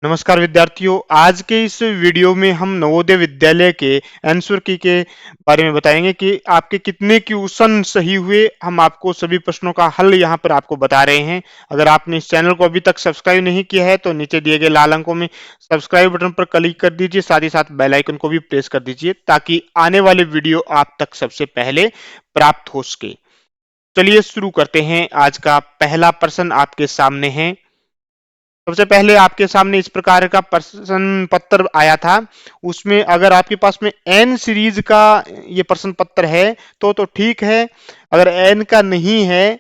नमस्कार विद्यार्थियों, आज के इस वीडियो में हम नवोदय विद्यालय के आंसर की के बारे में बताएंगे कि आपके कितने क्वेश्चन सही हुए। हम आपको सभी प्रश्नों का हल यहाँ पर आपको बता रहे हैं। अगर आपने इस चैनल को अभी तक सब्सक्राइब नहीं किया है तो नीचे दिए गए लाल अंकों में सब्सक्राइब बटन पर क्लिक कर दीजिए, साथ ही साथ बेल आइकन को भी प्रेस कर दीजिए ताकि आने वाले वीडियो आप तक सबसे पहले प्राप्त हो सके। चलिए शुरू करते हैं। आज का पहला प्रश्न आपके सामने है। सबसे पहले आपके सामने इस प्रकार का प्रश्न पत्र आया था। उसमें अगर आपके पास में एन सीरीज का ये प्रश्न पत्र है तो ठीक है। अगर एन का नहीं है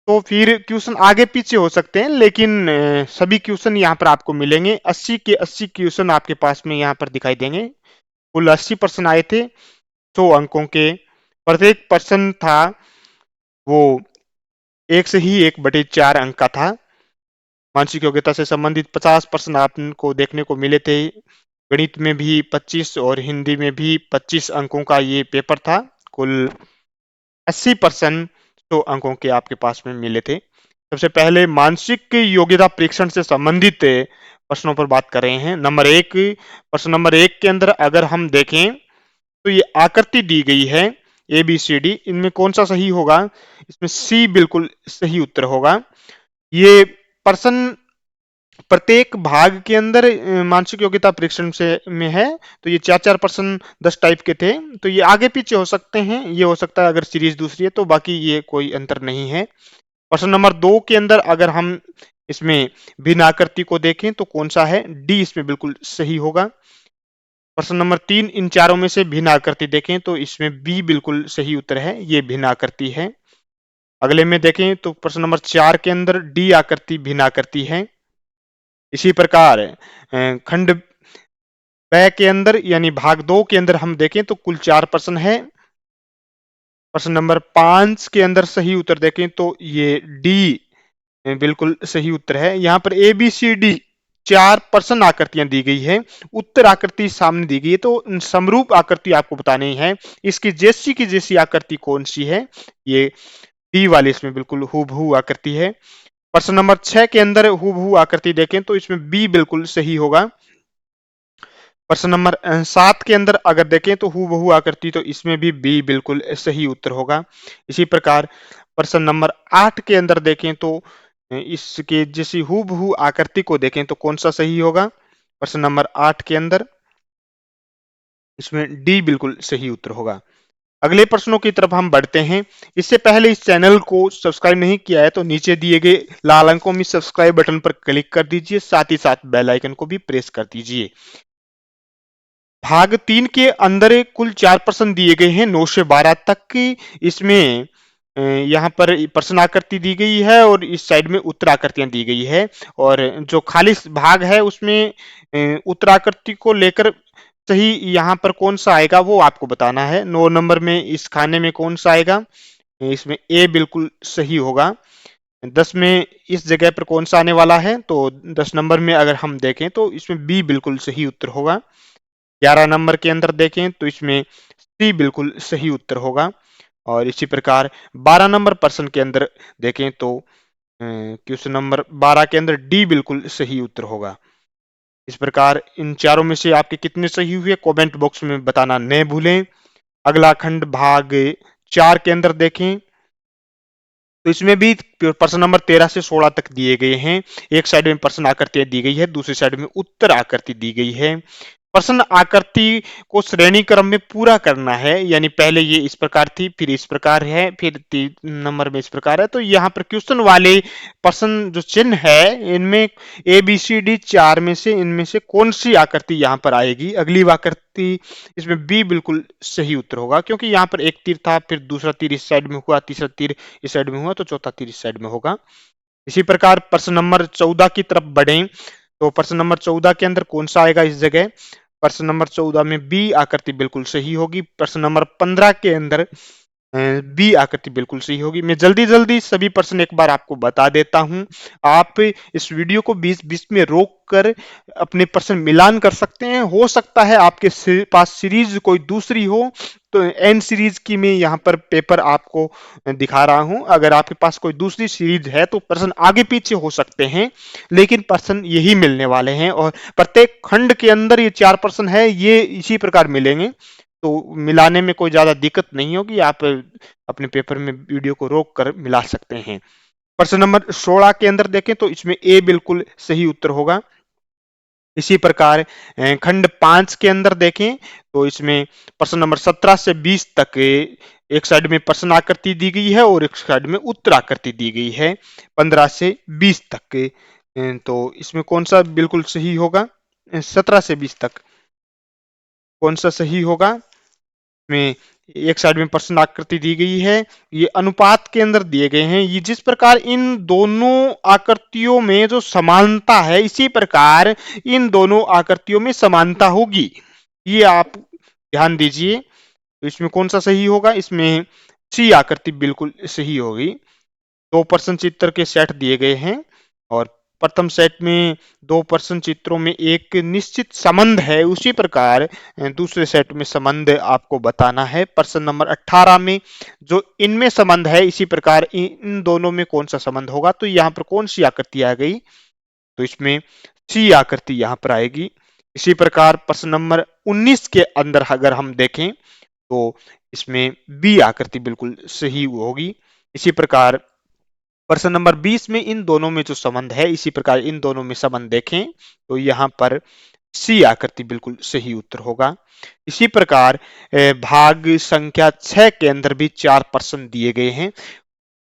तो फिर क्वेश्चन आगे पीछे हो सकते हैं, लेकिन सभी क्वेश्चन यहाँ पर आपको मिलेंगे। 80 के 80 क्वेश्चन आपके पास में यहाँ पर दिखाई देंगे। कुल 80 प्रश्न आए थे 100 अंकों के। प्रत्येक प्रश्न था वो 1 से ही 1/4 अंक का था। मानसिक योग्यता से संबंधित 50 प्रश्न आपको देखने को मिले थे। गणित में भी 25 और हिंदी में भी 25 अंकों का ये पेपर था। कुल 80 प्रश्न 100 अंकों के आपके पास में मिले थे। सबसे पहले मानसिक योग्यता परीक्षण से संबंधित प्रश्नों पर बात कर रहे हैं। प्रश्न नंबर 1 के अंदर अगर हम देखें तो ये आकृति दी गई है ABCD। इनमें कौन सा सही होगा? इसमें सी बिल्कुल सही उत्तर होगा। ये प्रश्न प्रत्येक भाग के अंदर मानसिक योग्यता परीक्षण से में है, तो ये 4-4 प्रश्न 10 टाइप के थे। तो ये आगे पीछे हो सकते हैं, ये हो सकता है अगर सीरीज दूसरी है तो, बाकी ये कोई अंतर नहीं है। प्रश्न नंबर 2 के अंदर अगर हम इसमें भिन्न आकृति को देखें तो कौन सा है? डी इसमें बिल्कुल सही होगा। प्रश्न नंबर 3 इन चारों में से भिन्न आकृति देखें तो इसमें बी बिल्कुल सही उत्तर है, ये भिन्न आकृति है। अगले में देखें तो प्रश्न नंबर 4 के अंदर डी आकृति भिन्न आकृति है। इसी प्रकार खंड ब के अंदर यानी भाग 2 के अंदर हम देखें तो कुल 4 प्रश्न है। प्रश्न नंबर 5 के अंदर सही उत्तर देखें तो ये डी बिल्कुल सही उत्तर है। यहाँ पर ABCD 4 प्रश्न आकृतियां दी गई है, उत्तर आकृति सामने दी गई है, तो समरूप आकृति आपको बतानी है। इसकी जैसी की जैसी आकृति कौन सी है? ये डी वाली इसमें बिल्कुल हूबहू आकृति है। प्रश्न नंबर 6 के अंदर हूबहू आकृति देखें तो इसमें बी बिल्कुल सही होगा। प्रश्न नंबर 7 के अंदर अगर देखें तो हूबहू आकृति, तो इसमें भी बी बिल्कुल सही उत्तर होगा। इसी प्रकार प्रश्न नंबर 8 के अंदर देखें तो इसके जैसी हूबहू आकृति को देखें तो कौन सा सही होगा? प्रश्न नंबर 8 के अंदर इसमें डी बिल्कुल सही उत्तर होगा। अगले प्रश्नों की तरफ हम बढ़ते हैं। इससे पहले इस चैनल को सब्सक्राइब नहीं किया है तो नीचे दिए गए लाल अंकों में सब्सक्राइब बटन पर क्लिक कर दीजिए, साथ ही साथ बेल आइकन को भी प्रेस कर दीजिए। भाग 3 के अंदर कुल 4 प्रश्न दिए गए हैं 9 से 12 तक की। इसमें यहाँ पर प्रश्न आकृति दी गई है और इस साइड में उत्तर आकृतियां दी गई है, और जो खाली भाग है उसमें उत्तर आकृति को लेकर सही यहाँ पर कौन सा आएगा वो आपको बताना है। 9 नंबर में इस खाने में कौन सा आएगा? इसमें ए बिल्कुल सही होगा। 10 में इस जगह पर कौन सा आने वाला है? तो 10 नंबर में अगर हम देखें तो इसमें बी बिल्कुल सही उत्तर होगा। 11 नंबर के अंदर देखें तो इसमें सी बिल्कुल सही उत्तर होगा। और इसी प्रकार 12 नंबर प्रश्न के अंदर देखें तो क्वेश्चन नंबर 12 के अंदर डी बिल्कुल सही उत्तर होगा। इस प्रकार इन चारों में से आपके कितने सही हुए कमेंट बॉक्स में बताना न भूलें। अगला खंड भाग 4 के अंदर देखें तो इसमें भी प्रश्न नंबर 13 से 16 तक दिए गए हैं। एक साइड में प्रश्न आकृतियां दी गई है, दूसरी साइड में उत्तर आकृति दी गई है। प्रश्न आकृति को श्रेणी क्रम में पूरा करना है, यानी पहले ये इस प्रकार थी, फिर इस प्रकार है, फिर 3 नंबर में इस प्रकार है। तो यहाँ पर क्वेश्चन वाले प्रश्न जो चिन्ह है इनमें ABCD 4 में से इनमें से कौन सी आकृति यहाँ पर आएगी? अगली आकृति इसमें बी बिल्कुल सही उत्तर होगा, क्योंकि यहाँ पर एक तीर था, फिर दूसरा तीर इस साइड में हुआ, तीसरा तीर इस साइड में हुआ, तो चौथा तीर इस साइड में होगा। इसी प्रकार प्रश्न नंबर 14 की तरफ बढ़ें तो प्रश्न नंबर 14 के अंदर कौन सा आएगा इस जगह? प्रश्न नंबर 14 में बी आकृति बिल्कुल सही होगी। प्रश्न नंबर 15 के अंदर बी आकृति बिल्कुल सही होगी। मैं जल्दी सभी प्रश्न एक बार आपको बता देता हूं। आप इस वीडियो को बीच में रोक कर अपने प्रश्न मिलान कर सकते हैं। हो सकता है आपके पास सीरीज कोई दूसरी हो तो एन सीरीज की मैं यहाँ पर पेपर आपको दिखा रहा हूं। अगर आपके पास कोई दूसरी सीरीज है तो प्रश्न आगे पीछे हो सकते हैं, लेकिन प्रश्न यही मिलने वाले हैं और प्रत्येक खंड के अंदर ये 4 प्रश्न है, ये इसी प्रकार मिलेंगे। तो मिलाने में कोई ज्यादा दिक्कत नहीं होगी, आप अपने पेपर में वीडियो को रोक कर मिला सकते हैं। प्रश्न नंबर 16 के अंदर देखें तो इसमें ए बिल्कुल सही उत्तर होगा। इसी प्रकार खंड 5 के अंदर देखें तो इसमें प्रश्न नंबर 17 से 20 तक एक साइड में प्रश्न आकृति दी गई है और एक साइड में उत्तर आकृति दी गई है 15 से 20 तक। तो इसमें कौन सा बिल्कुल सही होगा? 17 से 20 तक कौन सा सही होगा? में एक साइड में प्रश्न आकृति दी गई है, ये अनुपात के अंदर दिए गए हैं। ये जिस प्रकार इन दोनों आकृतियों में जो समानता है, इसी प्रकार इन दोनों आकृतियों में समानता होगी, ये आप ध्यान दीजिए। तो इसमें कौन सा सही होगा? इसमें सी आकृति बिल्कुल सही होगी। 2 प्रश्न चित्र के सेट दिए गए हैं और प्रथम सेट में 2 प्रश्न चित्रों में एक निश्चित संबंध है, उसी प्रकार दूसरे सेट में संबंध आपको बताना है। प्रश्न नंबर 18 में जो इनमें संबंध है, इसी प्रकार इन दोनों में कौन सा संबंध होगा? तो यहाँ पर कौन सी आकृति आ गई? तो इसमें सी आकृति यहाँ पर आएगी। इसी प्रकार प्रश्न नंबर 19 के अंदर अगर हम देखें तो इसमें बी आकृति बिल्कुल सही होगी। इसी प्रकार प्रश्न नंबर 20 में इन दोनों में जो संबंध है, इसी प्रकार इन दोनों में संबंध देखें तो यहाँ पर सी आकृति बिल्कुल सही उत्तर होगा। इसी प्रकार भाग संख्या 6 के अंदर भी 4 प्रश्न दिए गए हैं।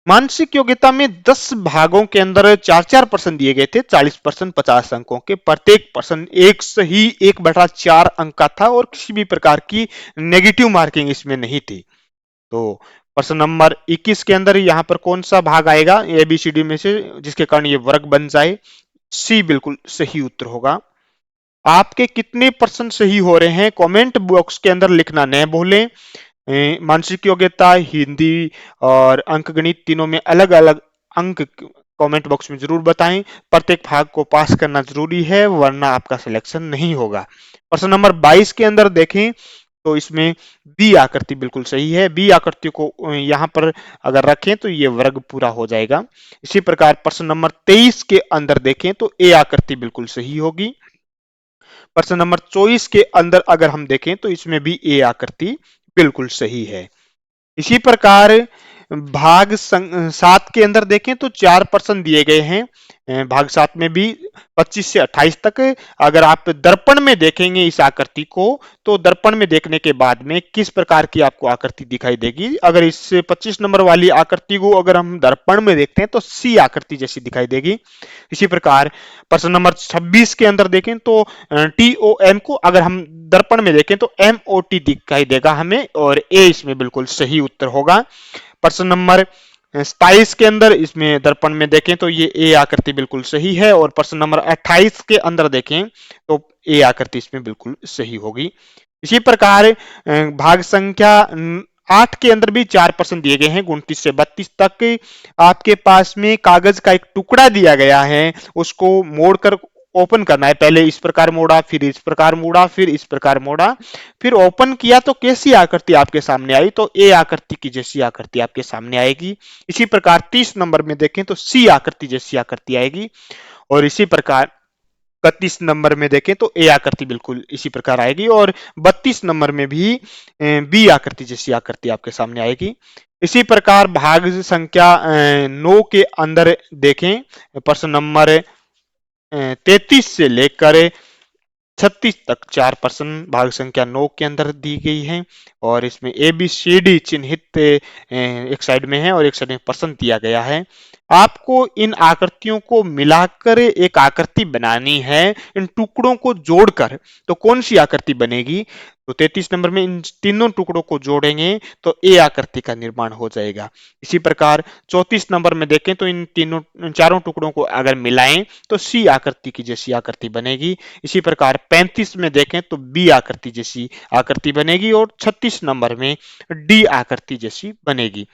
मानसिक योग्यता में 10 भागों के अंदर 4-4 प्रश्न दिए गए थे, 40 प्रश्न 50 अंकों के। प्रत्येक प्रश्न एक सही 1/4 अंक का था और किसी भी प्रकार की नेगेटिव मार्किंग इसमें नहीं थी। तो प्रश्न नंबर 21 के अंदर यहाँ पर कौन सा भाग आएगा एबीसीडी में से जिसके कारण ये वर्ग बन जाए? सी बिल्कुल सही उत्तर होगा। आपके कितने प्रश्न सही हो रहे हैं कमेंट बॉक्स के अंदर लिखना न भूलें। मानसिक योग्यता, हिंदी और अंकगणित तीनों में अलग अलग अंक कमेंट बॉक्स में जरूर बताएं। प्रत्येक भाग को पास करना जरूरी है, वरना आपका सिलेक्शन नहीं होगा। प्रश्न नंबर 22 के अंदर देखें तो इसमें बी आकृति बिल्कुल सही है। बी आकृति को यहाँ पर अगर रखें तो ये वर्ग पूरा हो जाएगा। इसी प्रकार प्रश्न नंबर 23 के अंदर देखें तो ए आकृति बिल्कुल सही होगी। प्रश्न नंबर 24 के अंदर अगर हम देखें तो इसमें भी ए आकृति बिल्कुल सही है। इसी प्रकार भाग 7 के अंदर देखें तो 4 प्रश्न दिए गए हैं। भाग 7 में भी 25 से 28 तक। अगर आप दर्पण में देखेंगे इस आकृति को तो दर्पण में देखने के बाद में किस प्रकार की आपको आकृति दिखाई देगी? अगर इस 25 नंबर वाली आकृति को अगर हम दर्पण में देखते हैं तो सी आकृति जैसी दिखाई देगी। इसी प्रकार प्रश्न नंबर 26 के अंदर देखें तो TOM को अगर हम दर्पण में देखें तो MOT दिखाई देगा हमें और ए इसमें बिल्कुल सही उत्तर होगा। प्रश्न नंबर 27 के अंदर इसमें दर्पण में देखें तो ये ए आकृति बिल्कुल सही है और प्रश्न नंबर 28 के अंदर देखें तो ए आकृति इसमें बिल्कुल सही होगी। इसी प्रकार भाग संख्या 8 के अंदर भी 4 प्रश्न दिए गए हैं 29 से 32 तक। आपके पास में कागज का एक टुकड़ा दिया गया है, उसको मोड़कर ओपन करना है। पहले इस प्रकार मोड़ा, फिर इस प्रकार मोड़ा, फिर इस प्रकार मोड़ा, फिर ओपन किया तो कैसी आकृति आपके सामने आई? तो ए आकृति की जैसी आकृति आपके सामने आएगी। इसी प्रकार 30 नंबर में देखें तो सी आकृति जैसी आकृति आएगी और इसी प्रकार 31 नंबर में देखें तो ए आकृति बिल्कुल इसी प्रकार आएगी और 32 नंबर में भी बी आकृति जैसी आकृति आपके सामने आएगी। इसी प्रकार भाग संख्या 9 के अंदर देखें प्रश्न नंबर 33 से लेकर 36 तक 4 प्रश्न भाग संख्या 9 के अंदर दी गई है और इसमें ABCD चिन्हित एक साइड में है और एक साइड में प्रश्न दिया गया है। आपको इन आकृतियों को मिलाकर एक आकृति बनानी है, इन टुकड़ों को जोड़कर। तो कौन सी आकृति बनेगी? तो 33 नंबर में इन तीनों टुकड़ों को जोड़ेंगे तो ए आकृति का निर्माण हो जाएगा। इसी प्रकार 34 नंबर में देखें तो इन चारों टुकड़ों को अगर मिलाएं तो सी आकृति की जैसी आकृति बनेगी। इसी प्रकार 35 में देखें तो बी आकृति जैसी आकृति बनेगी और 36 नंबर में डी आकृति जैसी बनेगी।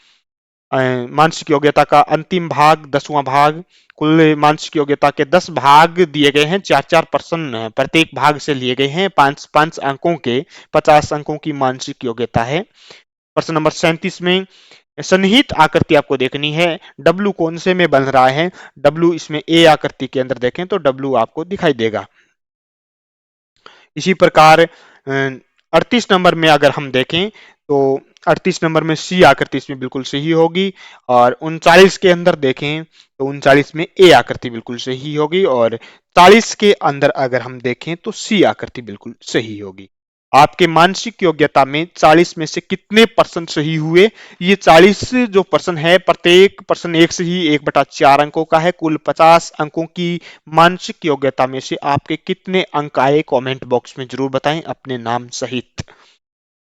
मानसिक योग्यता का अंतिम भाग 10वां भाग। कुल मानसिक योग्यता के 10 भाग दिए गए हैं, 4-4 प्रश्न प्रत्येक भाग से लिए गए हैं। 5-5 अंकों के 50 अंकों की मानसिक योग्यता है। प्रश्न नंबर 37 में सन्निहित आकृति आपको देखनी है। डब्लू कौन से में बन रहा है? डब्लू इसमें ए आकृति के अंदर देखें तो डब्लू आपको दिखाई देगा। इसी प्रकार 38 नंबर में अगर हम देखें तो 38 नंबर में सी आकृति इसमें बिल्कुल सही होगी। और 39 के अंदर देखें तो 39 में ए आकृति बिल्कुल सही होगी। और 40 के अंदर अगर हम देखें तो सी आकृति बिल्कुल सही होगी। आपके मानसिक योग्यता में 40 में से कितने परसेंट सही हुए? ये 40 जो प्रश्न है, प्रत्येक प्रश्न एक से ही 1/4 अंकों का है। कुल 50 अंकों की मानसिक योग्यता में से आपके कितने अंक आए? कमेंट बॉक्स में जरूर बताएं अपने नाम सहित।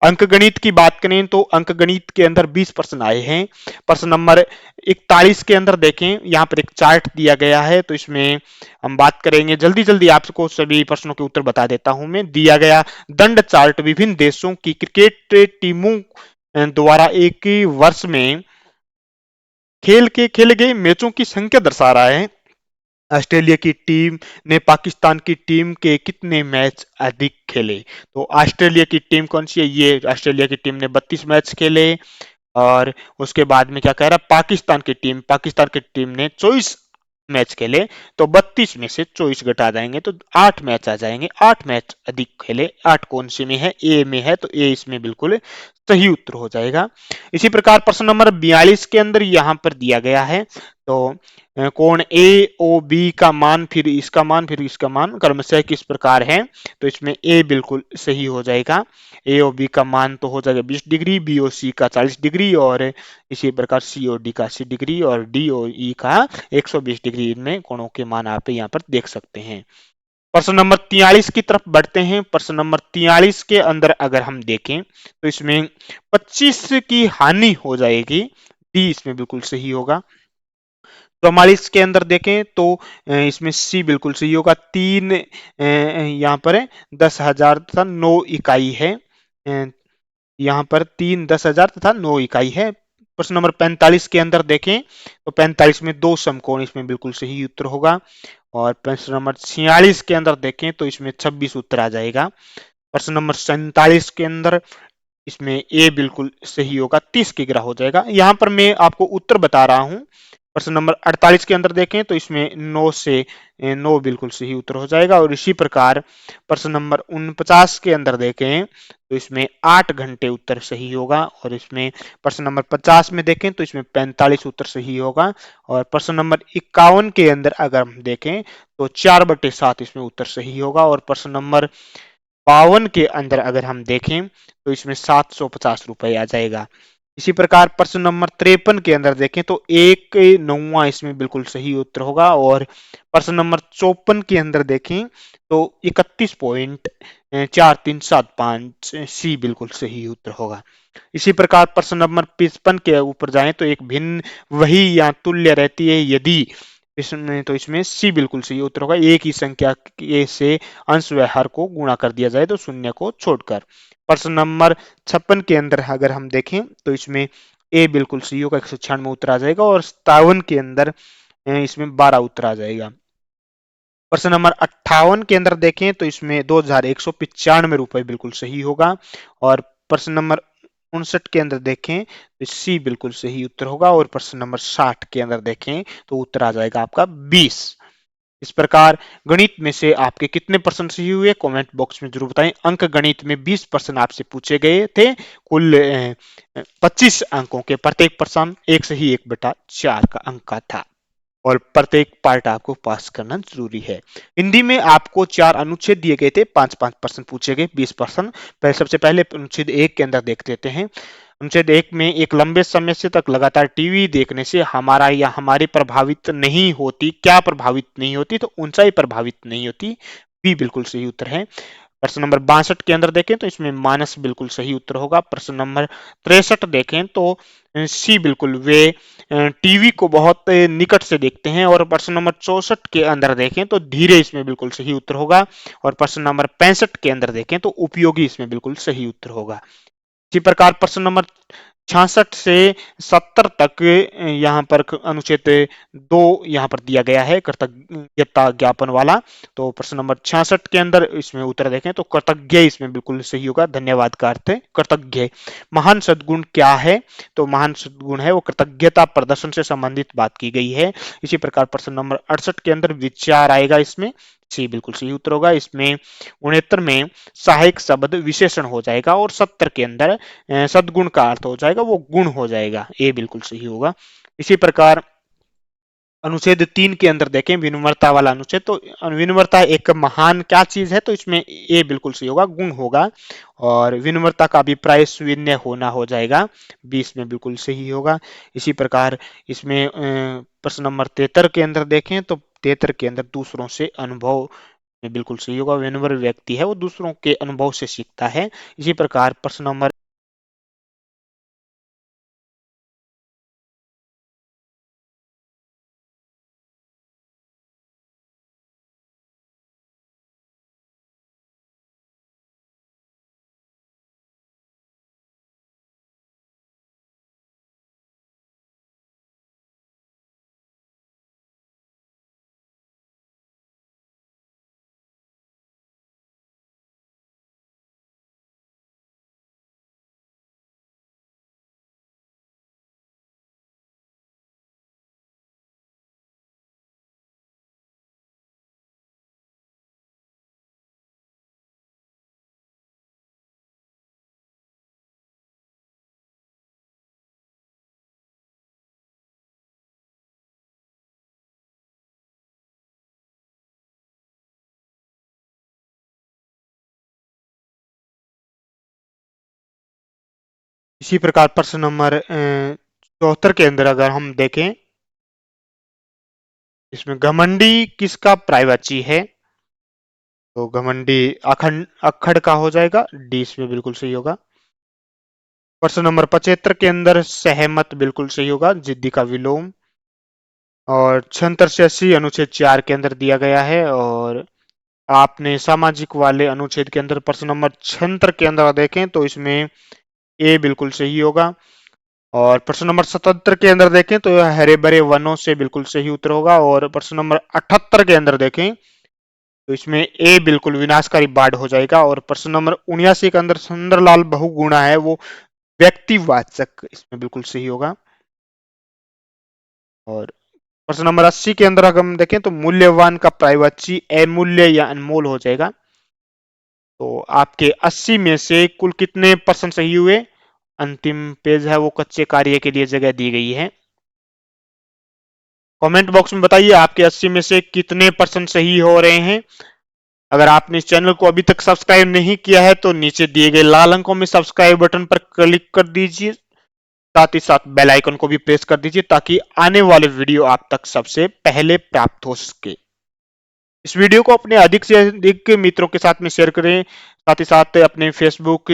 अंकगणित की बात करें तो अंकगणित के अंदर 20 प्रश्न आए हैं। प्रश्न नंबर 41 के अंदर देखें, यहाँ पर एक चार्ट दिया गया है तो इसमें हम बात करेंगे। जल्दी जल्दी आपको सभी प्रश्नों के उत्तर बता देता हूं मैं। दिया गया दंड चार्ट विभिन्न देशों की क्रिकेट टीमों द्वारा एक ही वर्ष में खेले गए मैचों की संख्या दर्शा रहा है। ऑस्ट्रेलिया की टीम ने पाकिस्तान की टीम के कितने मैच अधिक खेले? तो ऑस्ट्रेलिया की टीम कौन सी है? ये ऑस्ट्रेलिया की टीम ने 32 मैच खेले। और उसके बाद में क्या कह रहा है? पाकिस्तान की टीम ने 24 मैच खेले। तो 32 में से 24 घटा जाएंगे तो 8 मैच आ जाएंगे। 8 मैच अधिक खेले। 8 कौन से में है? ए में है, तो ए इसमें बिल्कुल सही उत्तर हो जाएगा। इसी प्रकार प्रश्न नंबर 42 के अंदर यहां पर दिया गया है तो कोण ए ओ बी का मान, फिर इसका मान, फिर इसका मान क्रमशः किस प्रकार है? तो इसमें ए बिल्कुल सही हो जाएगा। ए ओ बी का मान तो हो जाएगा 20 डिग्री, बी ओ सी का 40 डिग्री और इसी प्रकार सी ओ डी का 80 डिग्री और डी ओ ई का 120 डिग्री। इनमें कोणों के मान आप यहाँ पर देख सकते हैं। प्रश्न नंबर 43 की तरफ बढ़ते हैं। प्रश्न नंबर 43 के अंदर अगर हम देखें तो इसमें 25 की हानि हो जाएगी। डी इसमें बिल्कुल सही होगा। 44 के अंदर देखें तो इसमें सी बिल्कुल सही होगा। 3 यहाँ पर 10,000 तथा 9 इकाई है। यहाँ पर 3 10,000 तथा 9 इकाई है। प्रश्न नंबर 45 के अंदर देखें तो 45 में 2 समकोण इसमें बिल्कुल सही उत्तर होगा। और प्रश्न नंबर 46 के अंदर देखें तो इसमें 26 उत्तर आ जाएगा। प्रश्न नंबर 47 के अंदर इसमें ए बिल्कुल सही होगा, 30 की ग्रह हो जाएगा। यहाँ पर मैं आपको उत्तर बता रहा हूं। प्रश्न नंबर 48 के अंदर देखें तो इसमें 9 से 9 बिल्कुल सही उत्तर हो जाएगा। और इसी प्रकार प्रश्न नंबर 49 के अंदर देखें तो इसमें 8 घंटे उत्तर सही होगा। और इसमें प्रश्न नंबर 50 में देखें तो इसमें 45 उत्तर सही होगा। और प्रश्न नंबर 51 के अंदर अगर हम देखें तो 4/7 इसमें उत्तर सही होगा। और प्रश्न नंबर 52 के अंदर अगर हम देखें तो इसमें 750 रुपए आ जाएगा। इसी प्रकार प्रश्न नंबर 53 के अंदर देखें तो 1/9 इसमें बिल्कुल सही उत्तर होगा। और प्रश्न नंबर 54 के अंदर देखें तो 31.4375 सी बिल्कुल सही उत्तर होगा। इसी प्रकार प्रश्न नंबर 55 के ऊपर जाएं तो एक भिन्न वही या तुल्य रहती है यदि इसमें, तो इसमें सी बिल्कुल सही उत्तर होगा। एक ही संख्या के से अंश व हर को गुणा कर दिया जाए तो शून्य को छोड़कर। प्रश्न नंबर 56 के अंदर अगर हम देखें तो इसमें ए बिल्कुल सही होगा, 196 उत्तर आ जाएगा। और 57 के अंदर इसमें 12 उत्तर आ जाएगा। प्रश्न नंबर 58 के अंदर देखें तो इसमें 2,195 रुपए बिल्कुल सही होगा। और प्रश्न नंबर 59 के अंदर देखें तो सी बिल्कुल सही उत्तर होगा। और प्रश्न नंबर 60 के अंदर देखें तो उत्तर आ जाएगा आपका 20। इस प्रकार गणित में से आपके कितने प्रश्न सही हुए? कमेंट बॉक्स में जरूर बताएं। अंक गणित में 20 प्रश्न आपसे पूछे गए थे। कुल 25 अंकों के प्रत्येक प्रश्न एक से ही 1/4 का अंक का था। और प्रत्येक पार्ट आपको पास करना जरूरी है। हिंदी में आपको 4 अनुच्छेद दिए गए थे, 5-5 प्रश्न पूछे गए, 20 प्रश्न। पहले सबसे पहले अनुच्छेद 1 के अंदर देख लेते हैं। अनुच्छेद 1 में एक लंबे समय से तक लगातार टीवी देखने से हमारा या हमारी प्रभावित नहीं होती। क्या प्रभावित नहीं होती? तो ऊंचाई प्रभावित नहीं होती। बी बिल्कुल सही उत्तर है। प्रश्न नंबर 62 के अंदर देखें तो इसमें मानस बिल्कुल सही उत्तर होगा। प्रश्न नंबर 63 देखें तो सी बिल्कुल, वे टीवी को बहुत निकट से देखते हैं। और प्रश्न नंबर 64 के अंदर देखें तो धीरे इसमें बिल्कुल सही उत्तर होगा। और प्रश्न नंबर 65 के अंदर देखें तो उपयोगी इसमें बिल्कुल सही उत्तर होगा। इसी प्रकार प्रश्न नंबर 66 से 70 तक यहाँ पर अनुच्छेद 2 यहाँ पर दिया गया है कृतज्ञता ज्ञापन वाला। तो प्रश्न नंबर 66 के अंदर इसमें उत्तर देखें तो कृतज्ञ इसमें बिल्कुल सही होगा, धन्यवाद का अर्थ है कृतज्ञ। महान सद्गुण क्या है? तो महान सद्गुण है वो कृतज्ञता प्रदर्शन से संबंधित बात की गई है। इसी प्रकार प्रश्न नंबर 68 के अंदर विचार आएगा, इसमें सी बिल्कुल सही उत्तर होगा। इसमें 69 में सहायक शब्द विशेषण हो जाएगा और 70 के अंदर सद्गुण का अर्थ हो जाएगा वो गुण हो जाएगा, ये बिल्कुल सही होगा। इसी प्रकार अनुच्छेद 3 के अंदर देखें विनम्रता वाला अनुच्छेद, तो विनम्रता एक महान क्या चीज है? तो इसमें ये बिल्कुल सही होगा, गुण होगा। और विनम्रता का अभिप्राय स्वीन्य होना हो जाएगा, 20 में बिल्कुल सही होगा। इसी प्रकार इसमें प्रश्न नंबर 73 के अंदर देखें तो 73 के अंदर दूसरों से अनुभव में बिल्कुल सही होगा, विनम्र व्यक्ति है वो दूसरों के अनुभव से सीखता है। इसी प्रकार प्रश्न नंबर इसी प्रकार प्रश्न नंबर 74 के अंदर अगर हम देखें इसमें घमंडी किसका प्रायवाची है? तो घमंडी अखंड अक्खड़ का हो जाएगा, डी इसमें बिल्कुल सही होगा। प्रश्न नंबर 75 के अंदर सहमत बिल्कुल सही होगा, जिद्दी का विलोम। और 76 से 80 अनुच्छेद 4 के अंदर दिया गया है। और आपने सामाजिक वाले अनुच्छेद के अंदर प्रश्न नंबर 76 के अंदर देखें तो इसमें ए बिल्कुल सही होगा। और प्रश्न नंबर 77 के अंदर देखें तो हरे भरे वनों से बिल्कुल सही उत्तर होगा। और प्रश्न नंबर 78 के अंदर देखें तो इसमें ए बिल्कुल विनाशकारी बाढ़ हो जाएगा। और प्रश्न नंबर 79 के अंदर सुंदरलाल बहुगुणा है वो व्यक्तिवाचक, इसमें बिल्कुल सही होगा। और प्रश्न नंबर 80 के अंदर अगर हम देखें तो मूल्यवान का प्रायवाची अमूल्य या अनमोल हो जाएगा। तो आपके 80 में से कुल कितने परसेंट सही हुए? अंतिम पेज है वो कच्चे कार्य के लिए जगह दी गई है। कमेंट बॉक्स में बताइए आपके 80 में से कितने परसेंट सही हो रहे हैं। अगर आपने इस चैनल को अभी तक सब्सक्राइब नहीं किया है तो नीचे दिए गए लाल अंकों में सब्सक्राइब बटन पर क्लिक कर दीजिए, साथ ही साथ बेल आइकन को भी प्रेस कर दीजिए ताकि आने वाले वीडियो आप तक सबसे पहले प्राप्त हो सके। इस वीडियो को अपने अधिक से अधिक मित्रों के साथ में शेयर करें, साथ ही साथ अपने फेसबुक